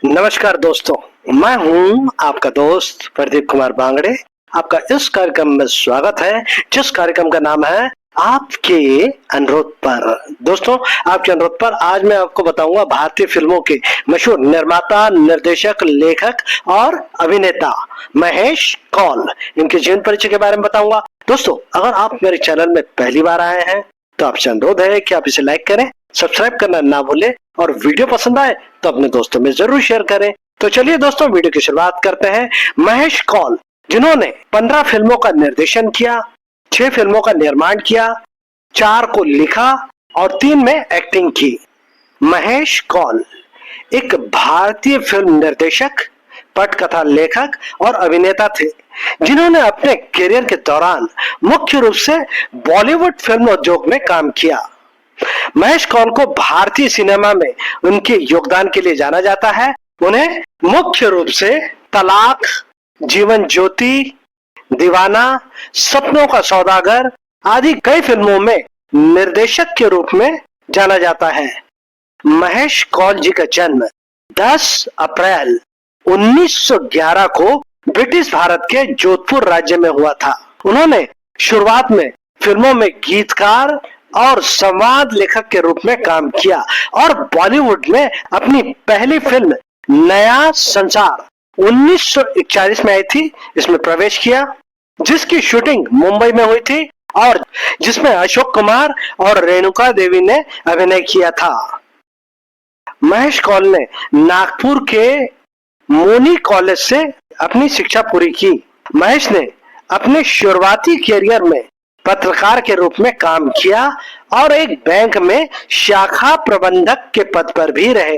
नमस्कार दोस्तों, मैं हूं आपका दोस्त प्रदीप कुमार बांगड़े। आपका इस कार्यक्रम में स्वागत है, जिस कार्यक्रम का नाम है आपके अनुरोध पर। दोस्तों, आपके अनुरोध पर आज मैं आपको बताऊंगा भारतीय फिल्मों के मशहूर निर्माता, निर्देशक, लेखक और अभिनेता महेश कौल, इनके जीवन परिचय के बारे में बताऊंगा। दोस्तों, अगर आप मेरे चैनल में पहली बार आए हैं तो आपसे अनुरोध है कि आप इसे लाइक करें, सब्सक्राइब करना ना भूलें और वीडियो पसंद आए तो अपने दोस्तों में जरूर शेयर करें। तो चलिए दोस्तों, वीडियो की शुरुआत करते हैं। महेश कौल, जिन्होंने 15 फिल्मों का निर्देशन किया, 6 फिल्मों का निर्माण किया, 4 को लिखा और 3 में एक्टिंग की। महेश कौल एक भारतीय फिल्म निर्देशक, पटकथा लेखक और अभिनेता थे, जिन्होंने अपने करियर के दौरान मुख्य रूप से बॉलीवुड फिल्म उद्योग में काम किया। महेश कौल को भारतीय सिनेमा में उनके योगदान के लिए जाना जाता है। उन्हें मुख्य रूप से तलाक, जीवन ज्योति, दीवाना, सपनों का सौदागर आदि कई फिल्मों में निर्देशक के रूप में जाना जाता है। महेश कौल जी का जन्म 10 अप्रैल 1911 को ब्रिटिश भारत के जोधपुर राज्य में हुआ था। उन्होंने शुरुआत में फिल्मों में गीतकार और संवाद लेखक के रूप में काम किया और बॉलीवुड में अपनी पहली फिल्म नया संसार 1941 में आई थी, इसमें प्रवेश किया, जिसकी शूटिंग मुंबई में हुई थी और जिसमें अशोक कुमार और रेणुका देवी ने अभिनय किया था। महेश कौल ने नागपुर के मोनी कॉलेज से अपनी शिक्षा पूरी की। महेश ने अपने शुरुआती करियर में पत्रकार के रूप में काम किया और एक बैंक में शाखा प्रबंधक के पद पर भी रहे।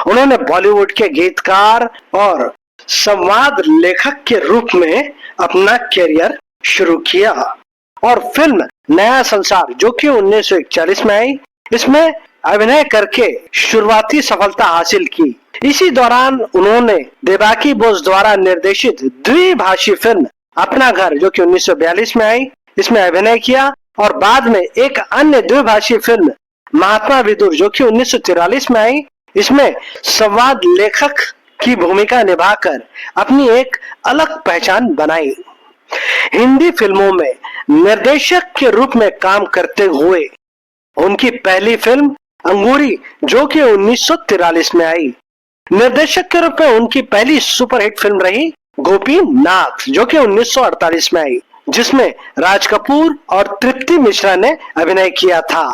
उन्होंने बॉलीवुड के गीतकार और संवाद लेखक के रूप में अपना करियर शुरू किया और फिल्म नया संसार, जो कि 1941 में आई, इसमें अभिनय करके शुरुआती सफलता हासिल की। इसी दौरान उन्होंने देबाकी बोस द्वारा निर्देशित द्विभाषी फिल्म अपना घर, जो कि 1942 में आई, इसमें अभिनय किया और बाद में एक अन्य द्विभाषी फिल्म महात्मा विदुर, जो कि 1943 में आई, इसमें संवाद लेखक की भूमिका निभाकर अपनी एक अलग पहचान बनाई। हिंदी फिल्मों में निर्देशक के रूप में काम करते हुए उनकी पहली फिल्म अंगूरी, जो कि 1943 में आई। निर्देशक के रूप में उनकी पहली सुपरहिट फिल्म रही गोपीनाथ, जो कि 1948 में आई, जिसमें राज कपूर और तृप्ति मिश्रा ने अभिनय किया था।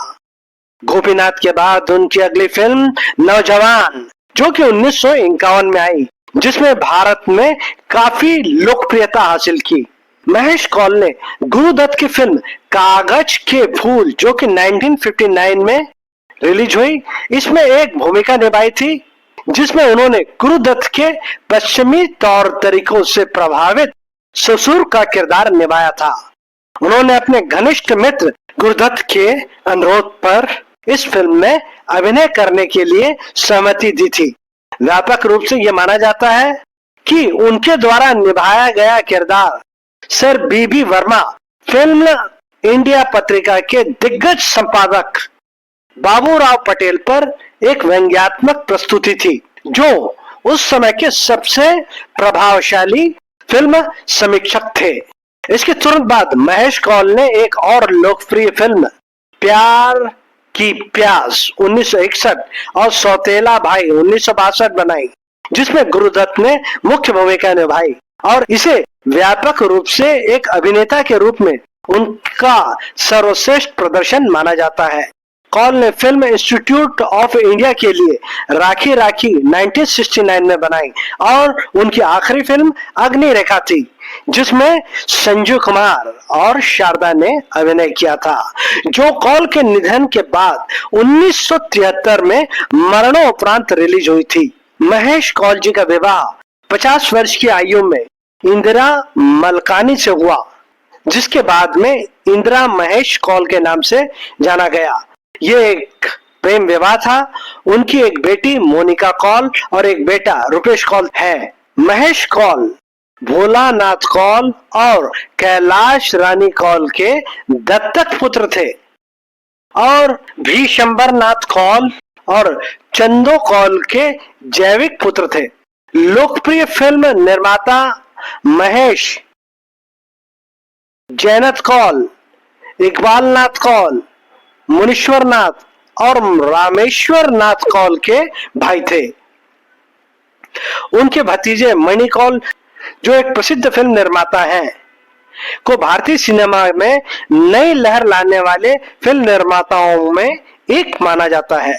गोपीनाथ के बाद उनकी अगली फिल्म नौजवान, जो कि 1951 में आई, जिसमें भारत में काफी लोकप्रियता हासिल की। महेश कौल ने गुरुदत्त की फिल्म कागज के फूल, जो कि 1959 में रिलीज हुई, इसमें एक भूमिका निभाई थी, जिसमें उन्होंने गुरुदत्त के पश्चिमी तौर तरीकों से प्रभावित ससुर का किरदार निभाया था। उन्होंने अपने घनिष्ठ मित्र गुरुदत्त के अनुरोध पर इस फिल्म में अभिनय करने के लिए सहमति दी थी। व्यापक रूप से यह माना जाता है कि उनके द्वारा निभाया गया किरदार सर बीबी वर्मा फिल्म इंडिया पत्रिका के दिग्गज संपादक बाबूराव पटेल पर एक व्यंग्यात्मक प्रस्तुति थी, जो उस समय के सबसे प्रभावशाली फिल्म समीक्षक थे। इसके तुरंत बाद महेश कौल ने एक और लोकप्रिय फिल्म प्यार की प्यास 1961 और सौतेला भाई 1962 बनाई, जिसमें गुरुदत्त ने मुख्य भूमिका निभाई और इसे व्यापक रूप से एक अभिनेता के रूप में उनका सर्वश्रेष्ठ प्रदर्शन माना जाता है। कौल ने फिल्म इंस्टीट्यूट ऑफ इंडिया के लिए राखी राखी 1969 में बनाई और उनकी आखिरी फिल्म अग्निरेखा थी, जिसमें संजू कुमार और शारदा ने अभिनय किया था, जो कौल के निधन के बाद 1973 में मरणोपरांत रिलीज हुई थी। महेश कौल जी का विवाह 50 वर्ष की आयु में इंदिरा मलकानी से हुआ, जिसके बाद में इंदिरा महेश कौल के नाम से जाना गया। ये एक प्रेम विवाह था। उनकी एक बेटी मोनिका कौल और एक बेटा रुपेश कौल है। महेश कौल भोलानाथ कौल और कैलाश रानी कौल के दत्तक पुत्र थे और भीशंबरनाथ कौल और चंदो कौल के जैविक पुत्र थे। लोकप्रिय फिल्म निर्माता महेश, जैनत कौल, इकबाल नाथ कौल, मुनीश्वर नाथ और रामेश्वर नाथ कौल के भाई थे। उनके भतीजे मणि कौल, जो एक प्रसिद्ध फिल्म निर्माता हैं, को भारतीय सिनेमा में नई लहर लाने वाले फिल्म निर्माताओं में एक माना जाता है।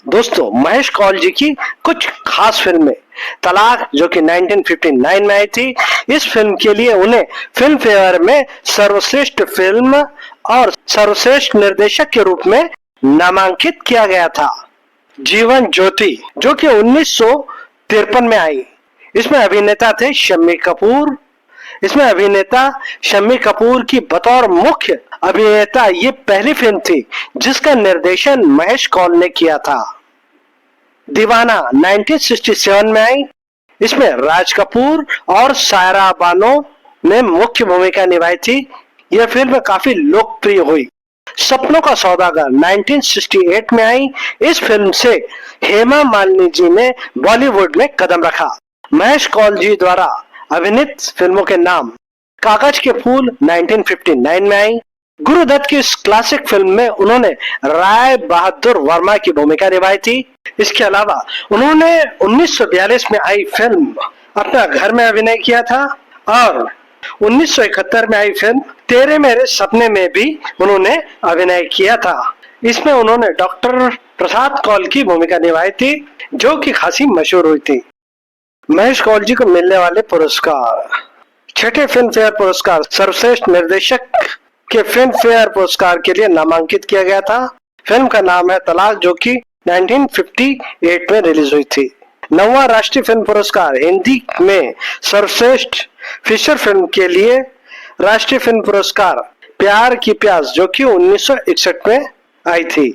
दोस्तों, महेश कौल जी की कुछ खास फिल्में। तलाक, जो कि 1959 में आई थी। इस फिल्म के लिए उन्हें फिल्म फेयर में सर्वश्रेष्ठ फिल्म और सर्वश्रेष्ठ निर्देशक के रूप में नामांकित किया गया था। जीवन ज्योति, जो कि 1953 में आई। इसमें अभिनेता थे शम्मी कपूर। इसमें अभिनेता शम्मी कपूर की बतौर मुख्य अभिनेता ये पहली फिल्म थी जिसका निर्देशन महेश कौल ने किया था। दीवाना 1967 में आई। इसमें राज कपूर और सायरा बानो ने मुख्य भूमिका निभाई थी। यह फिल्म काफी लोकप्रिय हुई। सपनों का सौदागर 1968 में आई। इस फिल्म से हेमा मालिनी जी ने बॉलीवुड में कदम रखा। महेश कौल जी द्वारा अभिनीत फिल्मों के नाम: कागज के फूल 1959 में आई। गुरुदत्त की इस क्लासिक फिल्म में उन्होंने राय बहादुर वर्मा की भूमिका निभाई थी। इसके अलावा उन्होंने 1942 में आई फिल्म अपना घर में अभिनय किया था और 1971 में आई फिल्म तेरे मेरे सपने में भी उन्होंने अभिनय किया था। इसमें उन्होंने डॉक्टर प्रसाद कौल की भूमिका निभाई थी, जो कि खासी मशहूर हुई थी। महेश कौल जी को मिलने वाले पुरस्कार: छठे फिल्म फेयर पुरस्कार सर्वश्रेष्ठ निर्देशक के फिल्म फेयर पुरस्कार के लिए नामांकित किया गया था। फिल्म का नाम है तलाक, जो कि 1958 में रिलीज हुई थी। 9वां राष्ट्रीय फिल्म पुरस्कार हिंदी में सर्वश्रेष्ठ फीचर फिल्म के लिए राष्ट्रीय फिल्म पुरस्कार प्यार की प्यास, जो कि 1961 में आई थी।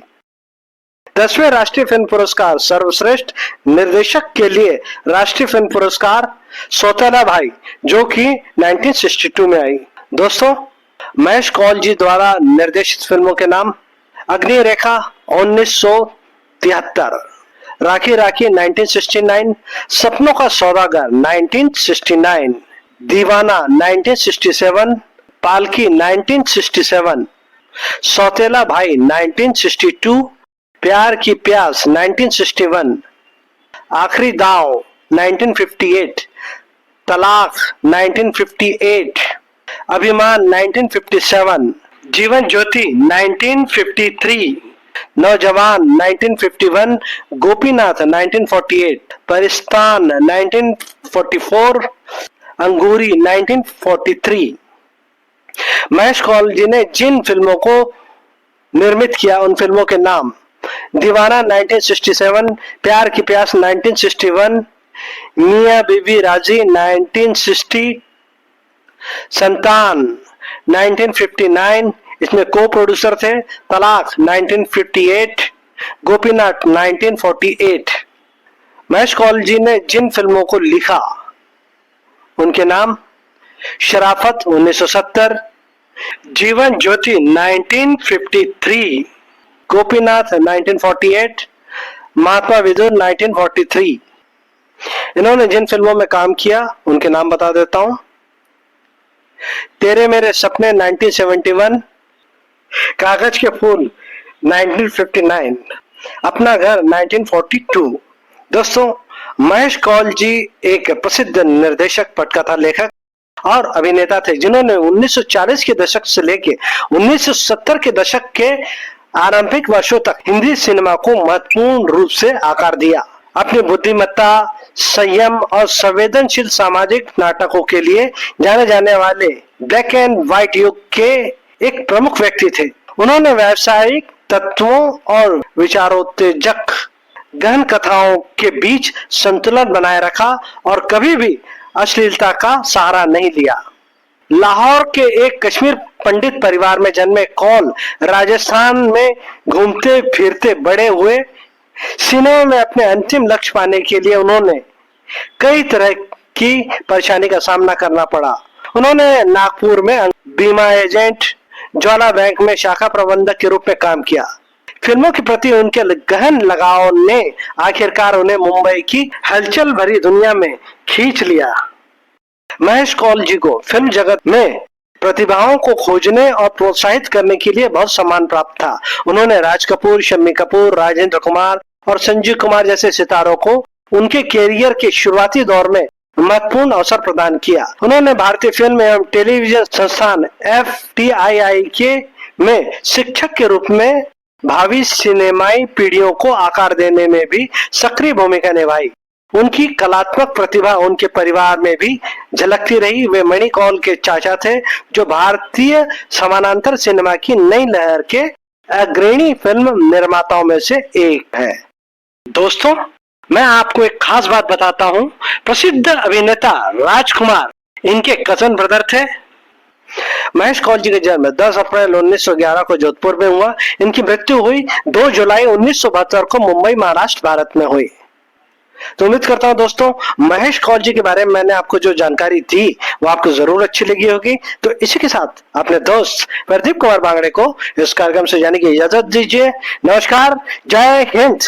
10वें राष्ट्रीय फिल्म पुरस्कार सर्वश्रेष्ठ निर्देशक के लिए राष्ट्रीय फिल्म पुरस्कार सौतेला भाई, जो कि 1962 में आई। दोस्तों, महेश कौल जी द्वारा निर्देशित फिल्मों के नाम: अग्नि रेखा 1973, राखी राखी 1969, सपनों का सौदागर 1969, दीवाना 1967, पालकी 1967, सौतेला भाई 1962, प्यार की प्यास 1961, आखिरी दाव 1958, तलाक 1958, अभिमान 1957, जीवन ज्योति 1953, नौजवान 1951, गोपीनाथ 1948, परिस्तान 1944, अंगूरी 1943। महेश कौल जी ने जिन फिल्मों को निर्मित किया उन फिल्मों के नाम: दीवाना 1967, प्यार की प्यास 1961, मियां बीवी राजी 1960, संतान 1959, इसमें को प्रोड्यूसर थे, तलाक 1958, गोपीनाथ 1948। महेश कौल जी ने जिन फिल्मों को लिखा उनके नाम: शराफत 1970, जीवन ज्योति 1953, गोपीनाथ 1948, महात्मा विदुर 1943। इन्होंने जिन फिल्मों में काम किया उनके नाम बता देता हूं: तेरे मेरे सपने 1971, कागज के फूल 1959, अपना घर 1942। दोस्तों, महेश कौल जी एक प्रसिद्ध निर्देशक, पटकथा लेखक और अभिनेता थे जिन्होंने 1940 के दशक से लेके 1970 के दशक के आरंभिक वर्षों तक हिंदी सिनेमा को महत्वपूर्ण रूप से आकार दिया। अपनी बुद्धिमत्ता, संयम और संवेदनशील सामाजिक नाटकों के लिए जाने जाने वाले ब्लैक एंड व्हाइट युग के एक प्रमुख व्यक्ति थे। उन्होंने व्यावसायिक तत्वों और विचारोत्तेजक गहन कथाओं के बीच संतुलन बनाए रखा और कभी भी अश्लीलता का सहारा नहीं लिया। लाहौर के एक कश्मीर पंडित परिवार में जन्मे कौल राजस्थान में घूमते फिरते बड़े हुए। सिनेमा में अपने अंतिम लक्ष्य पाने के लिए उन्होंने कई तरह की परेशानी का सामना करना पड़ा। उन्होंने नागपुर में बीमा एजेंट, ज्वाला बैंक में शाखा प्रबंधक के रूप में काम किया। फिल्मों के प्रति उनके गहन लगाव ने आखिरकार उन्हें मुंबई की हलचल भरी दुनिया में खींच लिया। महेश कौल जी को फिल्म जगत में प्रतिभाओं को खोजने और प्रोत्साहित करने के लिए बहुत सम्मान प्राप्त था। उन्होंने राज कपूर, शम्मी कपूर, राजेंद्र कुमार और संजीव कुमार जैसे सितारों को उनके कैरियर के शुरुआती दौर में महत्वपूर्ण अवसर प्रदान किया। उन्होंने भारतीय फिल्म एवं टेलीविजन संस्थान FTII के में शिक्षक के रूप में भावी सिनेमाई पीढ़ियों को आकार देने में भी सक्रिय भूमिका निभाई। उनकी कलात्मक प्रतिभा उनके परिवार में भी झलकती रही। वे मणि कौल के चाचा थे, जो भारतीय समानांतर सिनेमा की नई लहर के अग्रणी फिल्म निर्माताओं में से एक है। दोस्तों, मैं आपको एक खास बात बताता हूं। प्रसिद्ध अभिनेता राजकुमार इनके कजन ब्रदर थे। महेश कौल जी का जन्म 10 अप्रैल 1911 को जोधपुर में हुआ। इनकी मृत्यु हुई 2 जुलाई 1972 को मुंबई, महाराष्ट्र, भारत में हुई। तो उम्मीद करता हूं दोस्तों, महेश कौल जी के बारे में मैंने आपको जो जानकारी दी वो आपको जरूर अच्छी लगी होगी। तो इसी के साथ अपने दोस्त प्रदीप कुमार बांगड़े को इस कार्यक्रम से जाने की इजाजत दीजिए। नमस्कार, जय हिंद।